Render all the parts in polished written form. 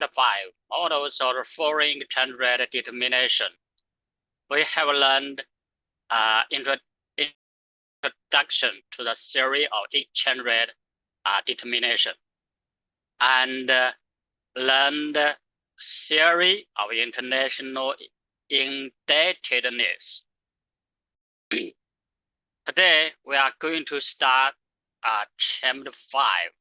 The 5 models of foreign exchange rate determination. We have learned introduction to the theory of exchange rate determination and learned theory of international indebtedness. Today, we are going to start chapter 5.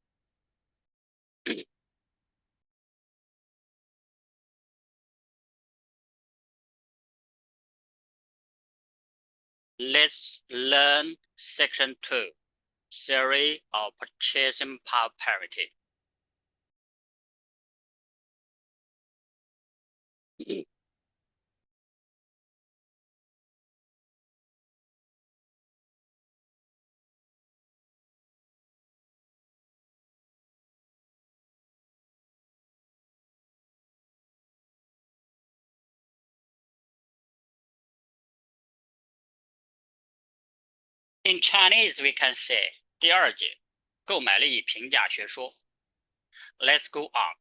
Let's learn section 2, theory of purchasing power parity. In Chinese, we can say 第二节购买力评价学说. Let's go on.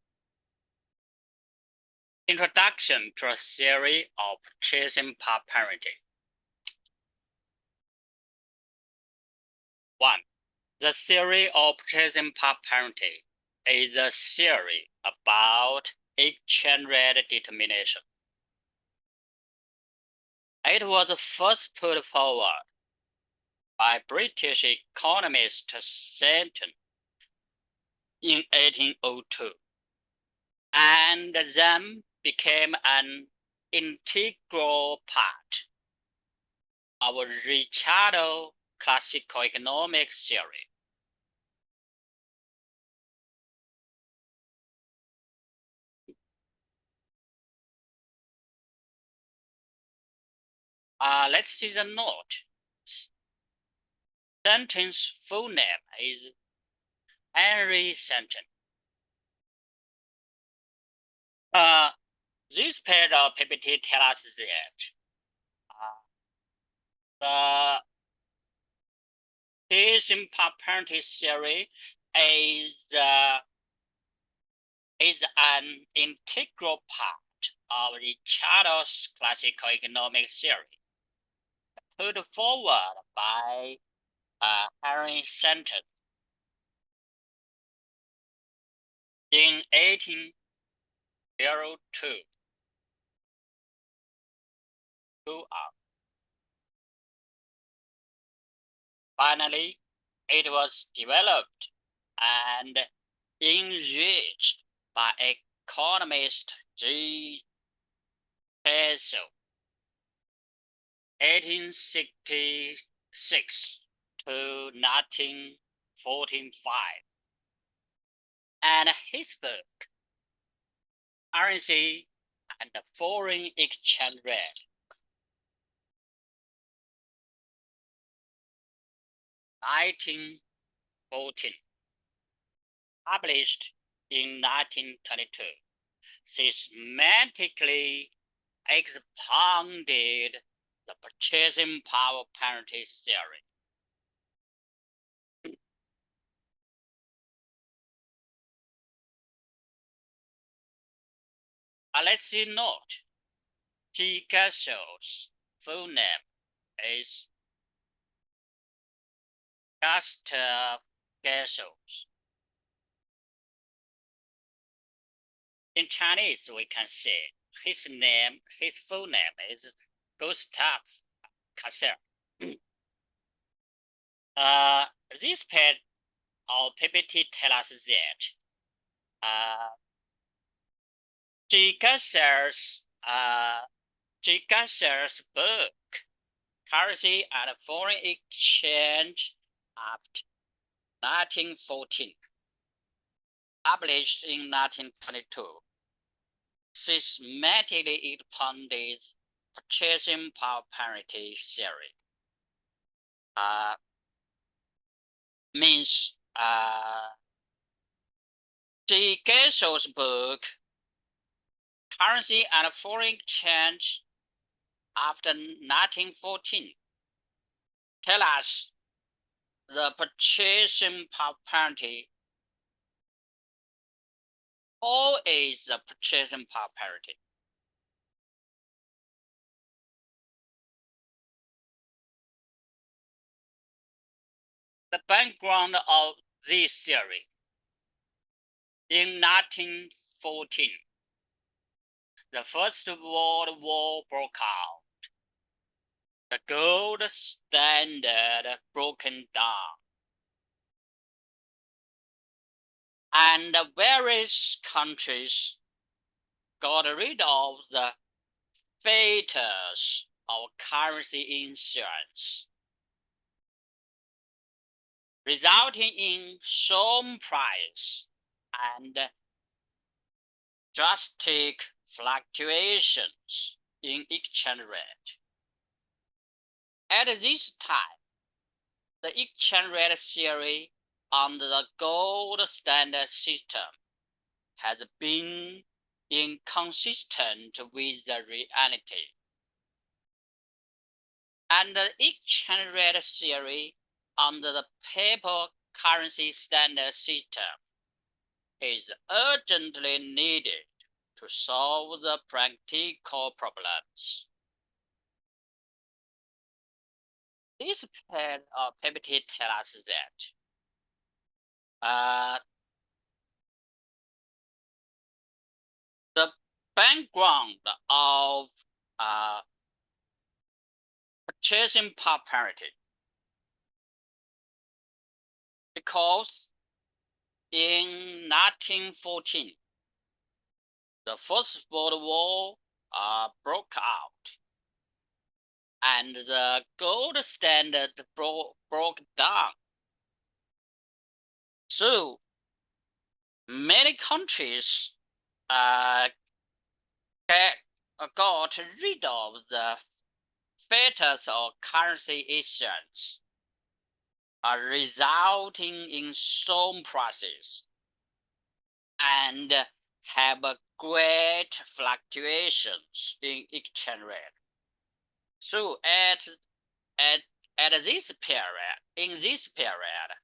Introduction to a theory of purchasing power parity. 1. The theory of purchasing power parity is a theory about exchange rate determination. It was first put forward by British economist Stanton in 1802, and then became an integral part of Ricardo classical economic theory. Let's see the note. Stanton's full name is Henry Stanton. This page of PPT tells us that the purchasing power parity theory is an integral part of Ricardo's classical economic theory, put forward by Henry Stanton in 1802. Finally, it was developed and enriched by economist G. Pessoa, 1866 to 1945, and his book, Currency and Foreign Exchange Rate, 1914, published in 1922, systematically expounded the purchasing power parity theory. Let's see note. G. Gassel's full name is Gustav Gassels. In Chinese, we can say his full name is Gustav Gassel. This page of PPT tells us that G. Gassel's book, Currency and Foreign Exchange after 1914, published in 1922, systematically expounded purchasing power parity theory. Means G. Gassel's book, Currency and Foreign Exchange after 1914, tell us the purchasing power parity How is the purchasing power parity? The background of this theory. In 1914, the First World War broke out. The gold standard broken down, and various countries got rid of the features of currency insurance, resulting in some price and drastic fluctuations in exchange rate. At this time, the exchange rate theory under the gold standard system has been inconsistent with the reality. And the exchange rate theory under the paper currency standard system is urgently needed to solve the practical problems. This PPT tells us that the background of purchasing power parity, because in 1914, the First World War broke out, and the gold standard broke down. So many countries got rid of the features of currency issuance, resulting in some prices and have great fluctuations in exchange rate. So at this period, in this period,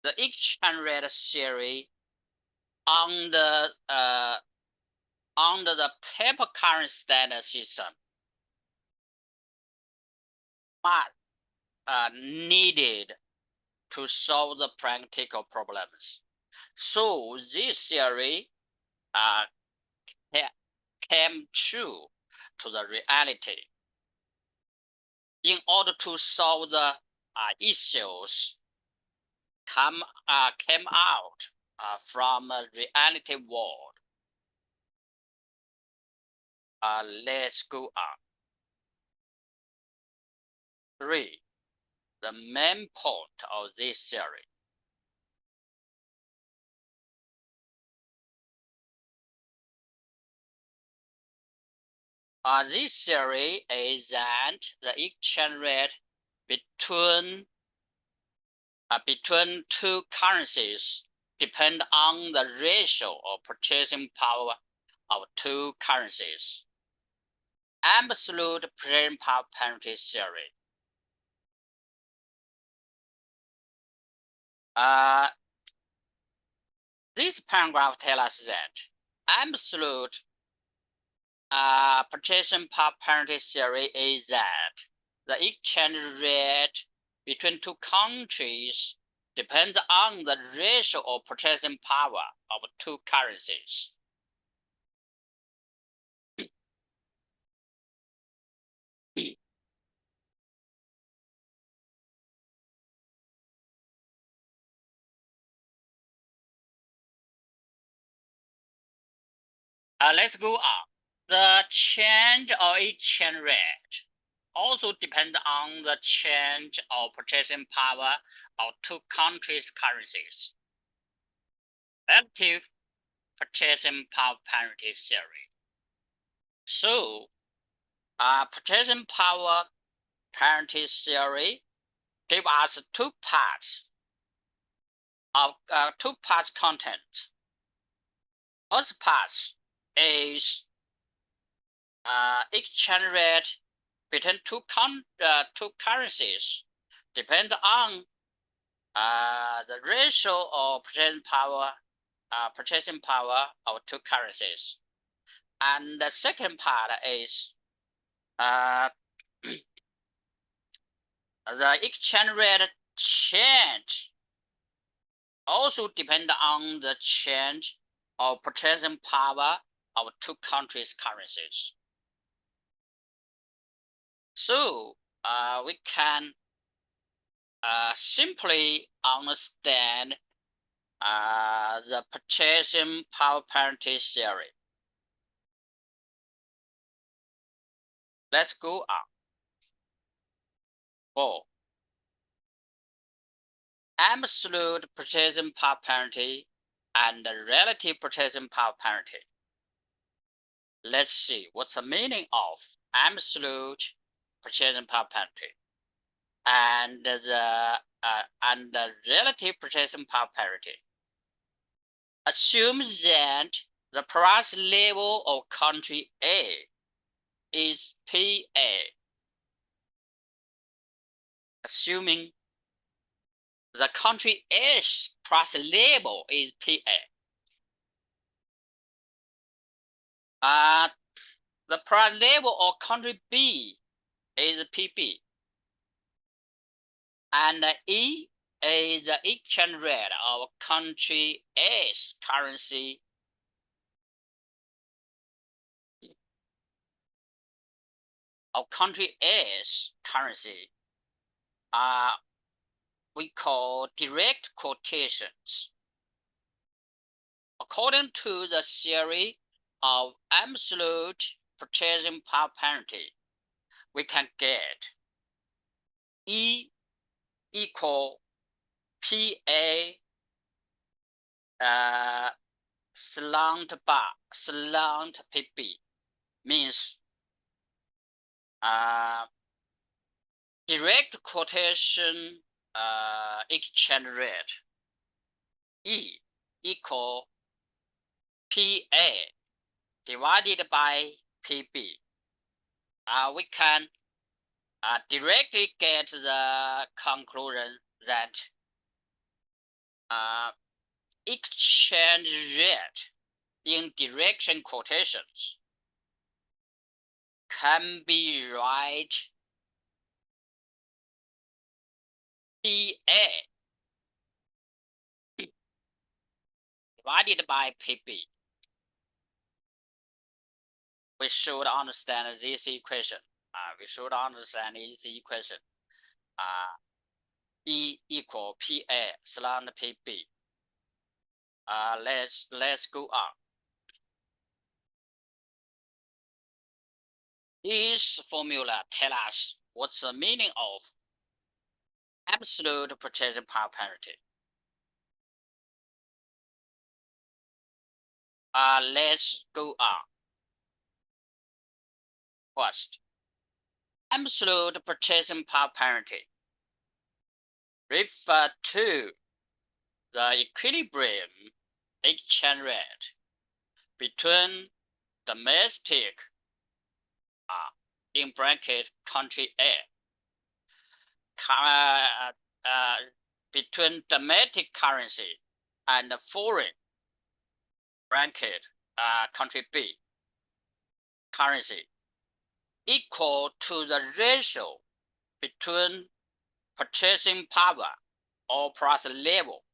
the exchange rate theory under the paper currency standard system needed to solve the practical problems. So this theory came true to the reality. In order to solve the issues came out from a reality world. Let's go on. 3. The main point of this theory. This theory is that the exchange rate between two currencies depend on the ratio of purchasing power of two currencies. Absolute purchasing power parity theory. This paragraph tells us that absolute purchasing power parity theory is that the exchange rate between two countries depends on the ratio of purchasing power of two currencies. Let's go on. The change of exchange rate also depends on the change of purchasing power of two countries' currencies. Relative purchasing power parity theory. So, purchasing power parity theory gives us two parts content. First part is exchange rate between two currencies depends on the ratio of purchasing power of two currencies. And the second part is the exchange rate change also depend on the change of purchasing power of two countries' currencies. So we can simply understand the purchasing power parity theory. Let's go on. 4. Absolute purchasing power parity and relative purchasing power parity. Let's see what's the meaning of absolute purchasing power parity and the relative purchasing power parity. Assume that the price level of country A is PA. Assuming the country A's price level is PA. The price level of country B is PB. And E is the exchange rate of country A's currency. We call direct quotations. According to the theory of absolute purchasing power parity, we can get E equal PA slant PB, means direct quotation exchange rate E equal PA divided by PB. We can directly get the conclusion that exchange rate in direction quotations can be right PA divided by PB. We should understand this equation. E equal PA slant PB. Let's go on. This formula tells us what's the meaning of absolute purchasing power parity. Let's go on. First, absolute purchasing power parity refer to the equilibrium exchange rate between domestic in bracket country A between domestic currency and foreign bracket country B currency equal to the ratio between purchasing power or price level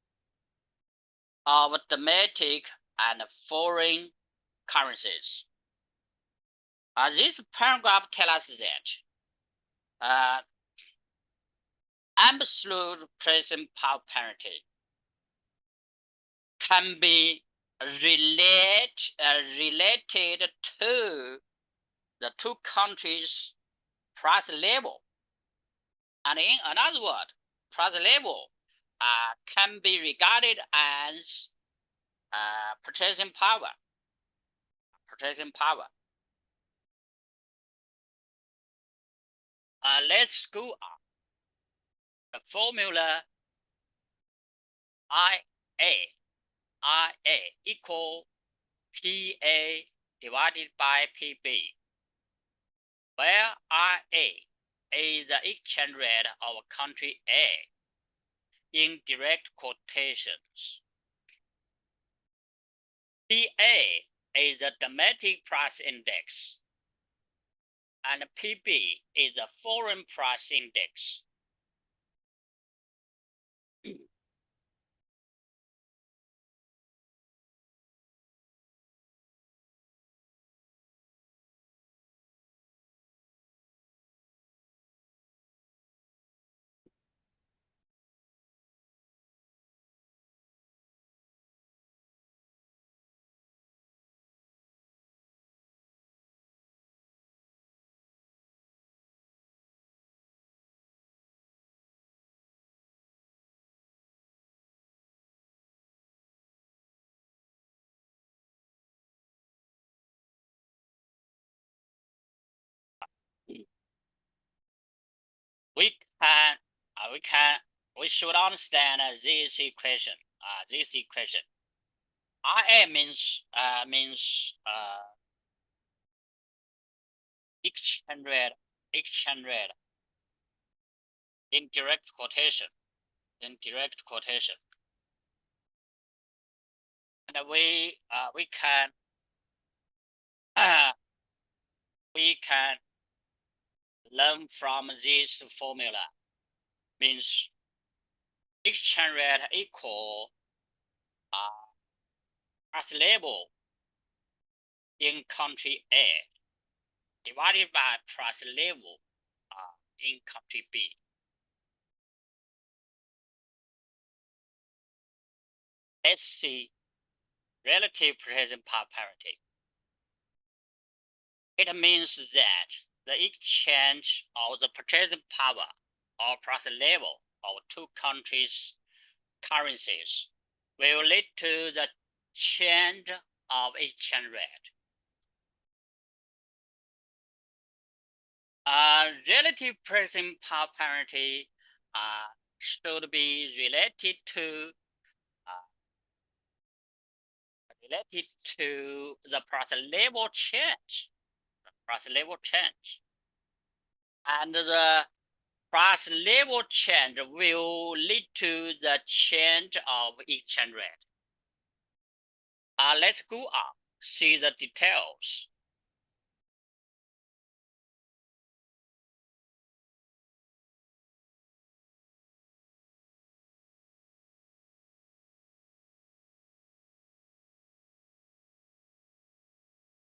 of domestic and foreign currencies. This paragraph tells us that absolute purchasing power parity can be related to the two countries' price level. And in another word, price level can be regarded as purchasing power. Let's go on. The formula IA equal PA divided by PB, where IA is the exchange rate of country A in direct quotations. PA is the domestic price index, and PB is the foreign price index. We should understand this equation. IA means exchange rate in direct quotation. And we can learn from this formula. Means exchange rate equal price level in country A divided by price level in country B. Let's see relative purchasing power parity. It means that the exchange of the purchasing power or price level of two countries' currencies will lead to the change of exchange rate. Relative purchasing power parity should be related to the price level change. And the price level change will lead to the change of exchange rate. Let's go up, see the details.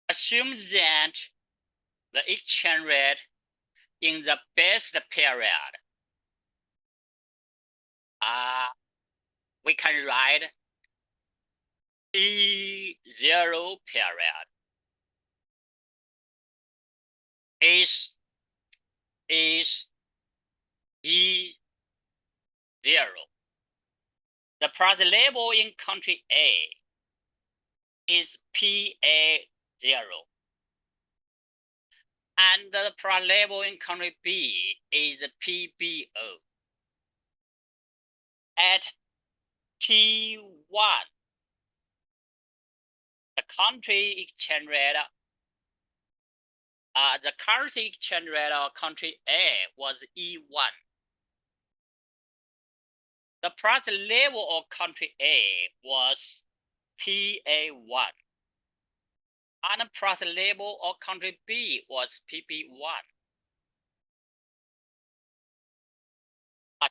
Assume that the exchange rate in the best period, we can write T0 period is E0. The price level in country A is PA0. And the price level in country B is PBO. At T1, the country exchange rate, the currency exchange rate of country A was E1. The price level of country A was PA1. And the price level of country B was PB1.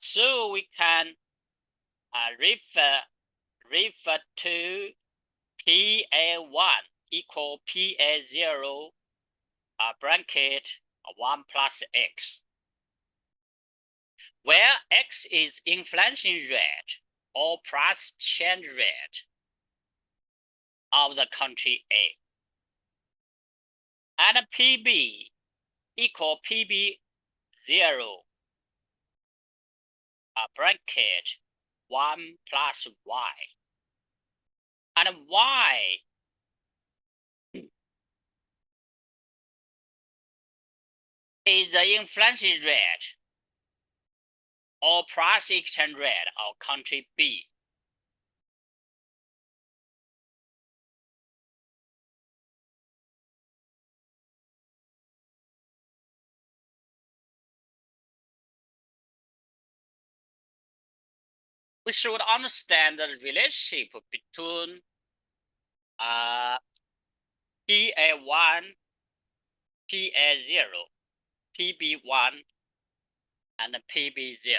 So we can refer to PA1 equal PA0 bracket 1 plus X, where X is inflation rate or price change rate of the country A. And PB equal PB0 bracket 1 plus Y. And Y is the inflation rate or price exchange rate of country B. we should understand the relationship between PA1, PA0, PB1, and PB0.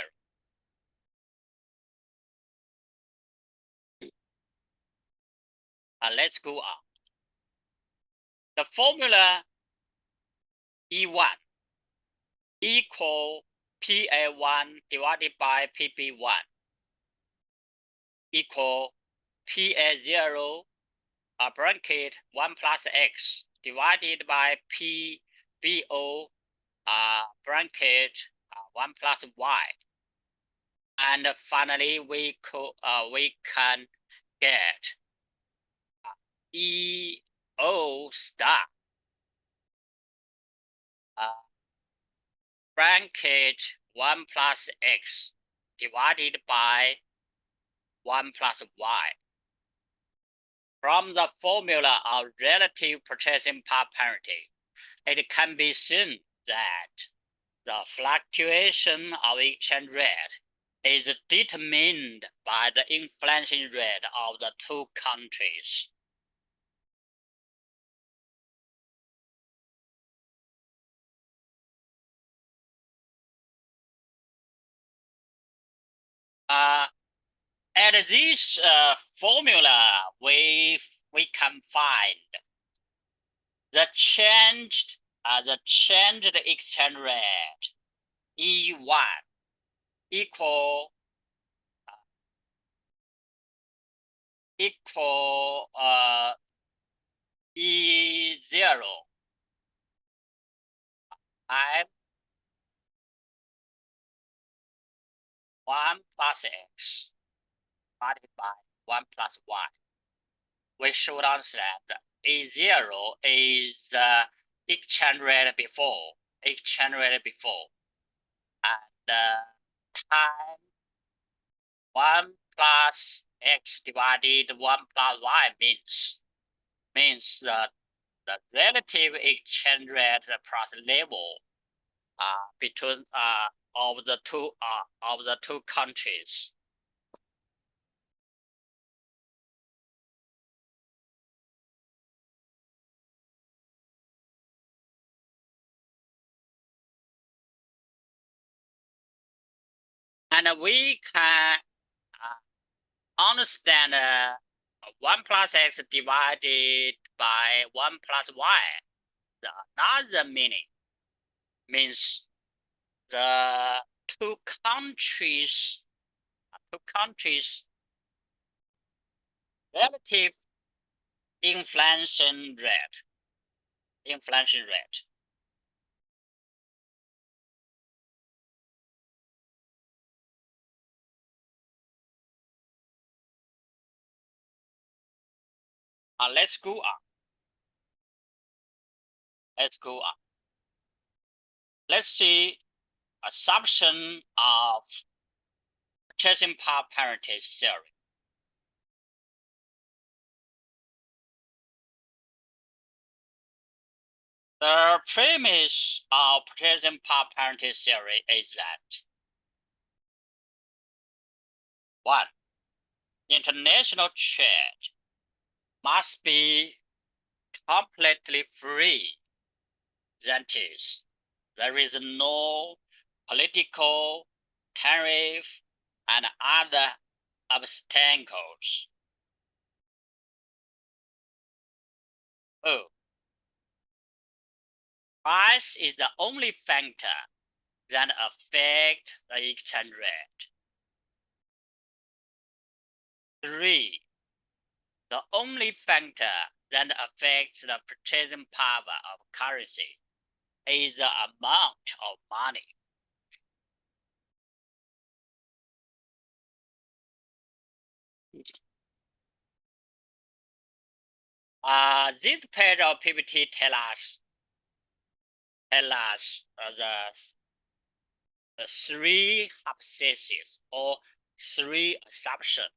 Let's go on. The formula E1 equal PA1 divided by PB1 equal PA0 bracket 1 plus X divided by PBO bracket 1 plus Y. And finally, we can get EO star bracket 1 plus X divided by 1 plus Y. From the formula of relative purchasing power parity, it can be seen that the fluctuation of exchange rate is determined by the inflation rate of the two countries. At this formula, we can find the changed exchange rate E1 equal E0 and 1 plus X divided by 1 plus Y. We should understand E0 is the exchange rate before, and time 1 plus X divided 1 plus Y means that the relative exchange rate plus level between of the two countries. And we can understand 1 plus X divided by 1 plus Y. Another meaning means the two countries relative inflation rate. Let's go on. Let's see assumption of purchasing power parity theory. The premise of purchasing power parity theory is that 1. International trade must be completely free. That is, there is no political, tariff, and other obstacles. Price is the only factor that affects the exchange rate. 3. The only factor that affects the purchasing power of currency is the amount of money. This page of PPT tell us the 3 hypotheses or 3 assumptions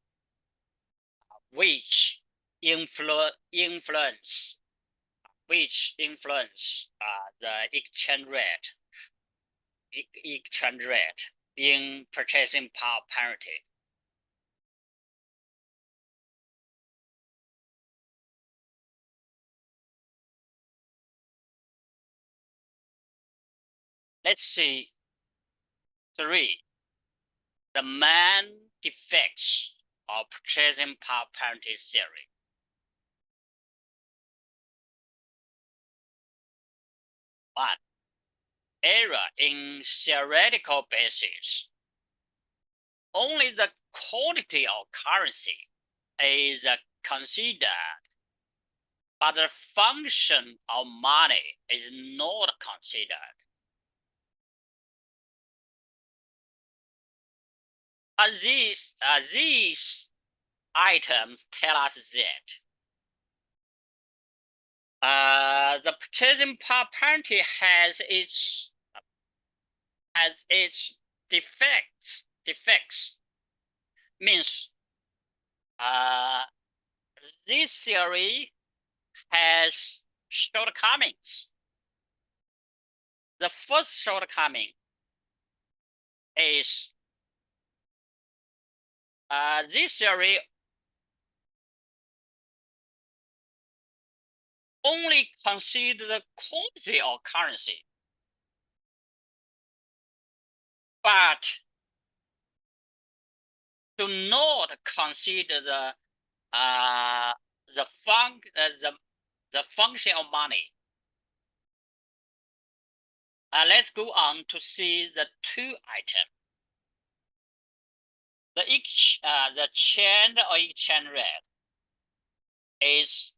which influence the exchange rate in purchasing power parity. Let's see 3. The main defects of purchasing power parity theory. 1. Error in theoretical basis. Only the quantity of currency is considered, but the function of money is not considered. These items tell us that the purchasing power parity has its defects. Means this theory has shortcomings. The first shortcoming is this theory only consider the quantity of currency, but do not consider the function of money. Let's go on to see the 2 items. The change or exchange rate is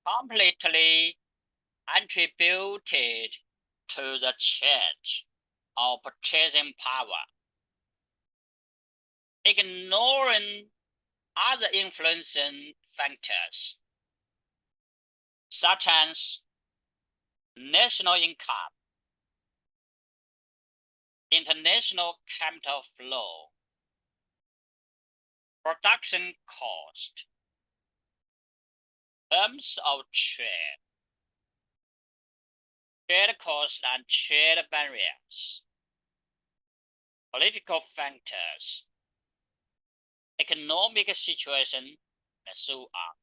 completely attributed to the change of purchasing power, ignoring other influencing factors such as national income, international capital flow, production cost, terms of trade, trade cost and trade barriers, political factors, economic situation, and so on.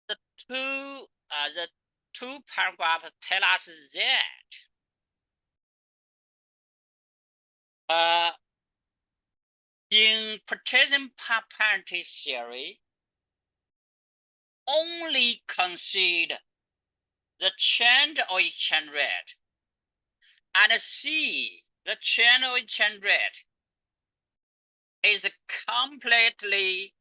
The two paragraphs tell us that in purchasing power parity theory, only consider the change of exchange rate and see the change of exchange rate is completely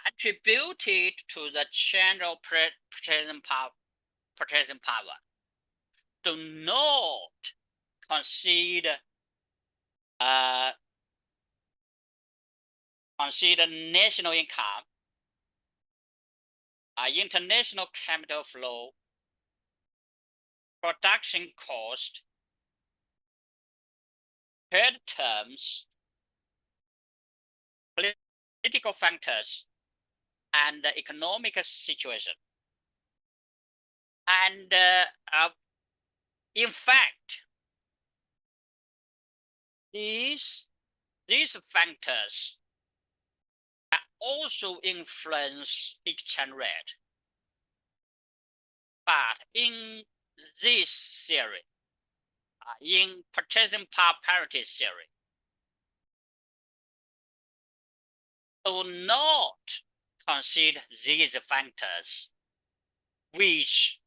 attributed to the change of purchasing power. Do not consider national income, international capital flow, production cost, trade terms, political factors, and the economic situation. And in fact, these factors also influence exchange rate. But in this theory, in purchasing power parity theory, do not consider these factors which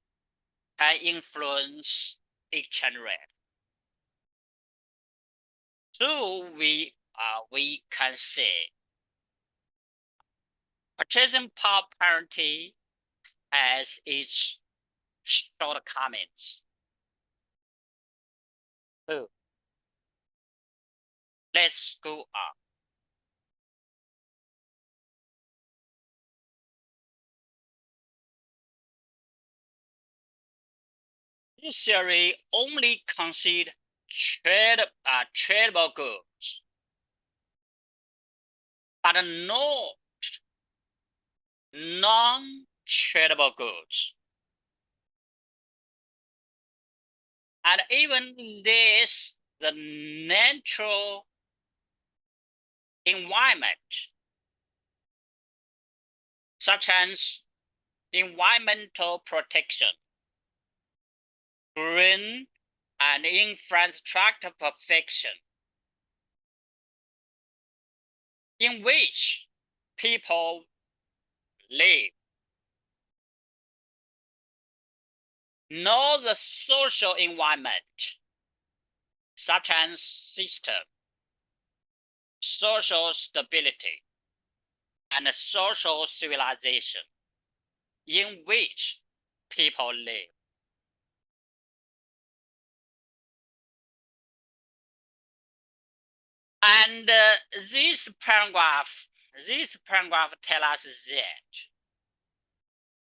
can influence exchange rate. So we can say purchasing power parity has its shortcomings. So let's go on. This theory only considers tradable goods, but not non-tradable goods. And even this, the natural environment such as environmental protection, green and infrastructure perfection, in which people live. Know the social environment, such as system, social stability, and social civilization, in which people live. And this paragraph tells us that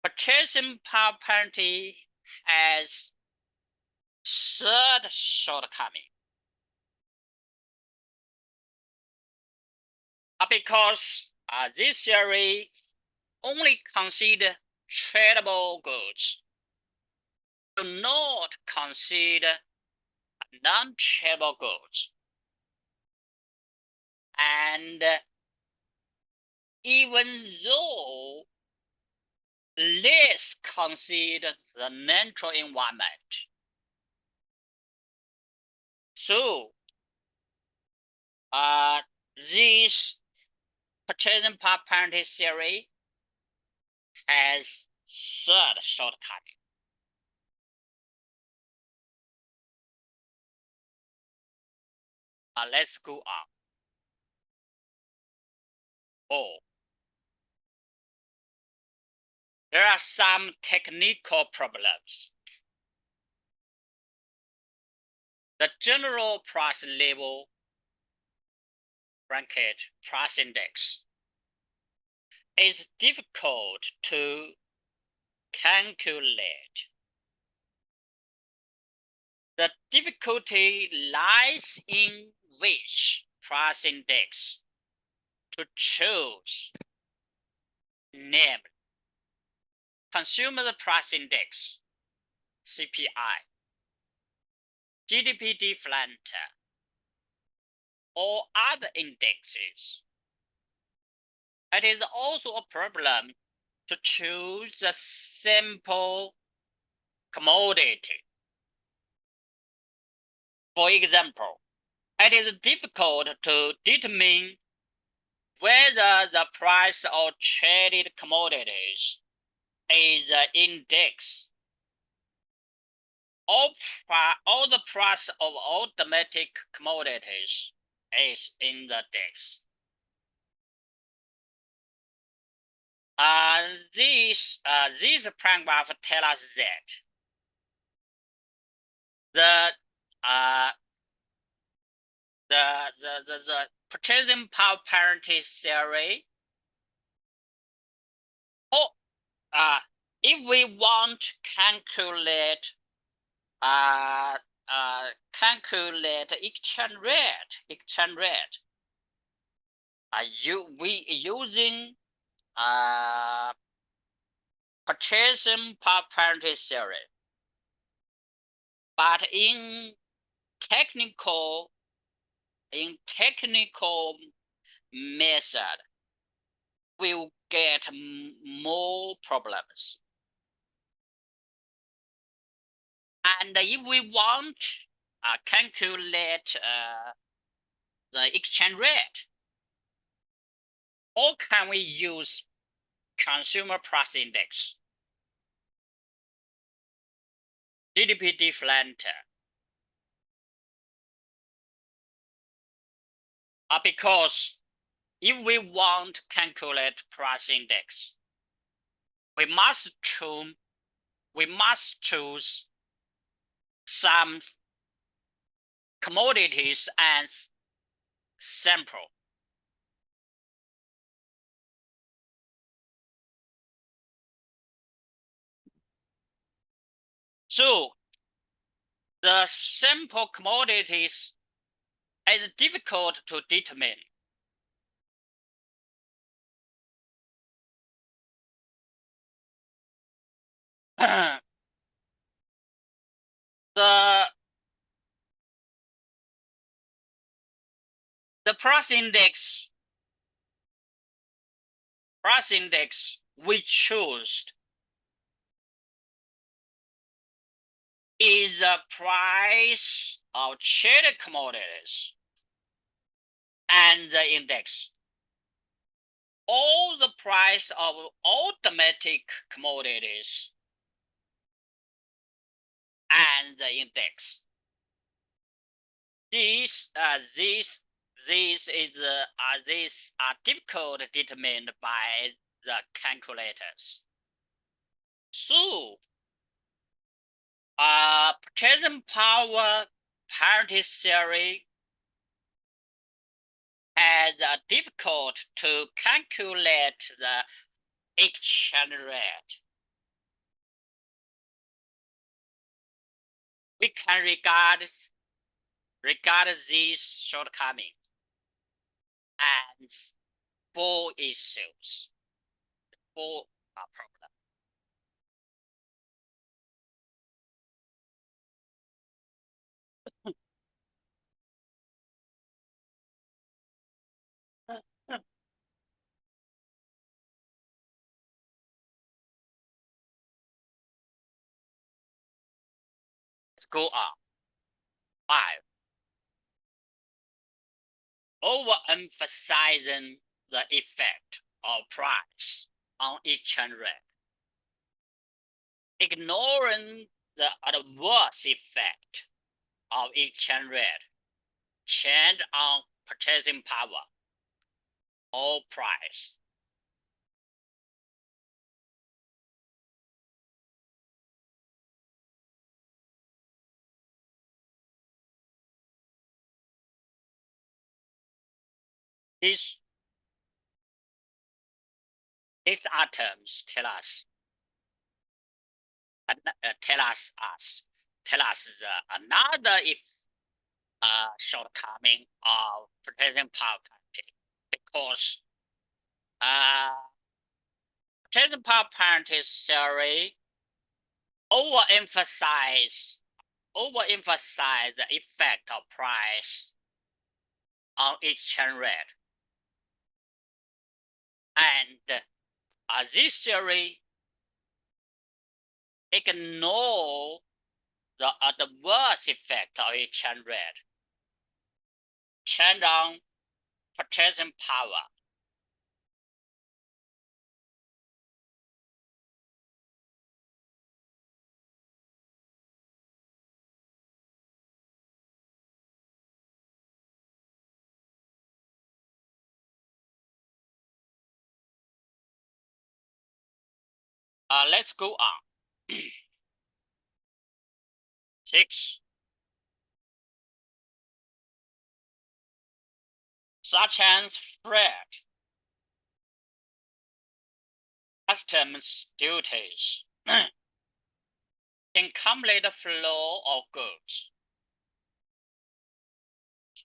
purchasing power parity has third shortcoming. Because this theory only consider tradable goods, do not consider non-tradable goods. And even though let's consider the natural environment. So, this purchasing power parity theory has third shortcoming. Let's go on. Oh, there are some technical problems. The general price level bracket price index is difficult to calculate. The difficulty lies in which price index to choose, namely Consumer Price Index, CPI, GDP deflator, or other indexes. It is also a problem to choose a simple commodity. For example, it is difficult to determine whether the price of traded commodities is an index or the price of automatic commodities is in the index. This paragraph tells us that the purchasing power parity theory, if we want to calculate exchange rate, we using purchasing power parity theory, but in technical method, we'll get more problems. And if we want to calculate the exchange rate, or can we use consumer price index, GDP deflator? Because if we want to calculate price index, we must choose some commodities as sample. So the sample commodities is difficult to determine. The price index we choose is the price of traded commodities and the index. All the price of all domestic commodities and the index. These are difficult determined by the calculators. So, purchasing power parity theory has difficult to calculate the exchange rate. We can regard these shortcomings as four issues, four problems. Let's go on. 5. Overemphasizing the effect of price on exchange rate, ignoring the adverse effect of exchange rate change on purchasing power or price. These items tell us another shortcoming of purchasing power parity, because purchasing power parity theory overemphasize the effect of price on exchange rate, and this theory ignore the adverse effect of exchange rate change on purchasing power. Let's go on. 6. Such as freight, customs duties, incomplete flow of goods,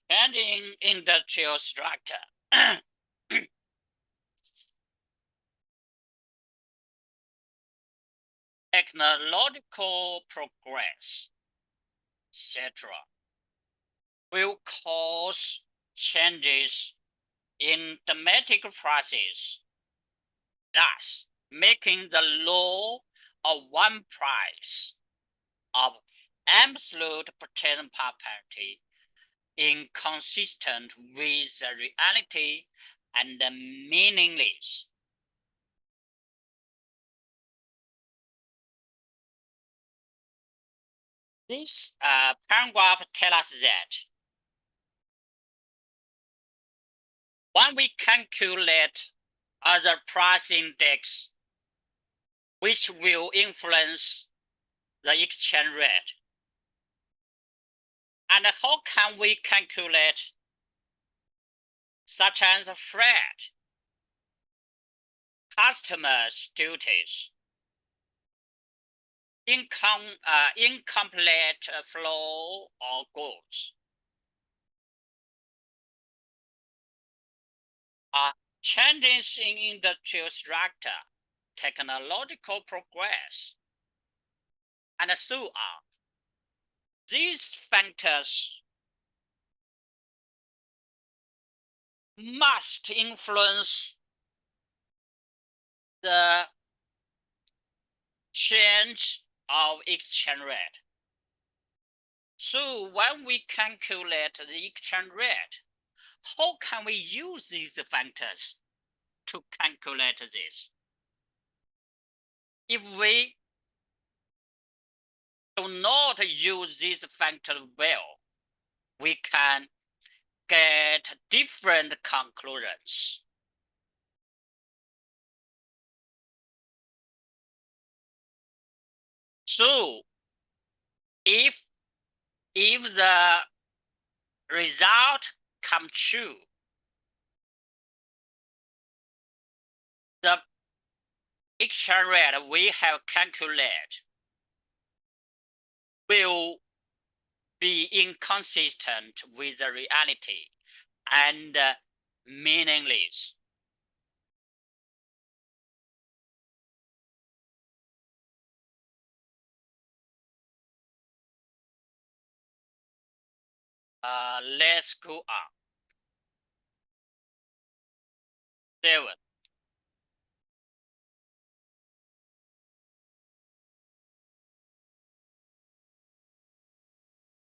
changing industrial structure, technological progress, etc., will cause changes in domestic prices, thus making the law of one price of absolute purchasing power parity inconsistent with the reality and meaningless. This paragraph tells us that when we calculate other price index, which will influence the exchange rate, and how can we calculate such as freight, customers' duties, incomplete flow of goods, changes in industrial structure, technological progress, and so on. These factors must influence the change of exchange rate. So when we calculate the exchange rate, how can we use these factors to calculate this? If we do not use these factors well, we can get different conclusions. So if the result comes true, the exchange rate we have calculated will be inconsistent with the reality and meaningless. Let's go on. 7.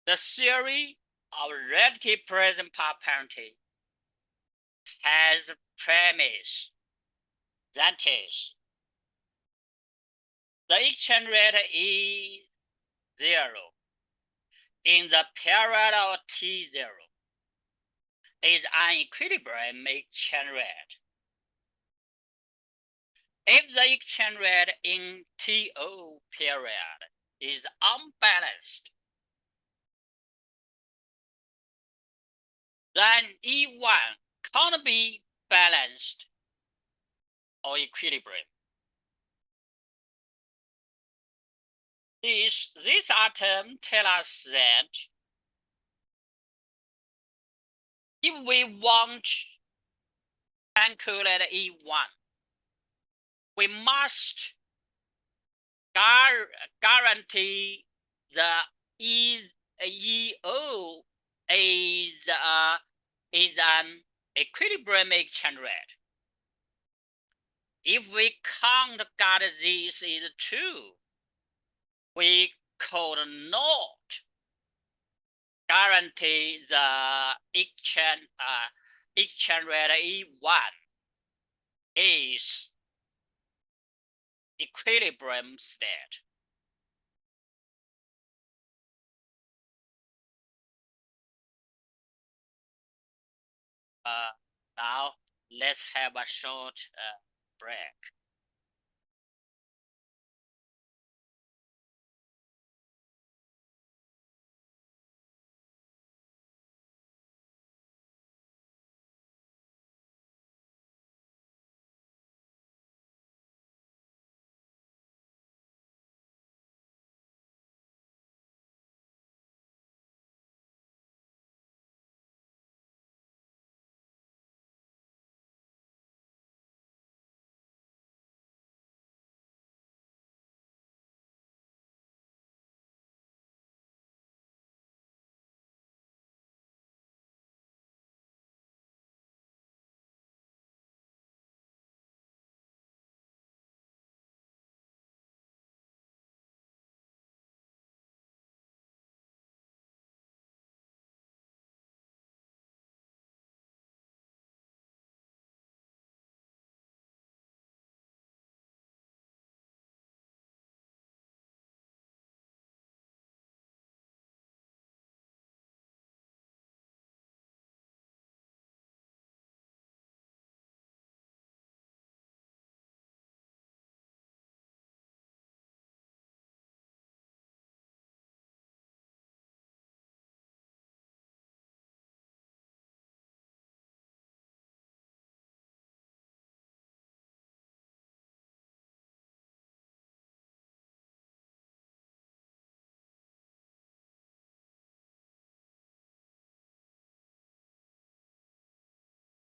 The theory of relative present parity has a premise, that is, the exchange rate is 0 in the period of T0 is an equilibrium exchange rate. If the exchange rate in TO period is unbalanced, then E1 can't be balanced or equilibrium. This item tells us that if we want to calculate E1, we must guarantee the EO is an equilibrium exchange rate. If we can't get this is true, we could not guarantee the exchange rate E1 is equilibrium state. Now let's have a short break.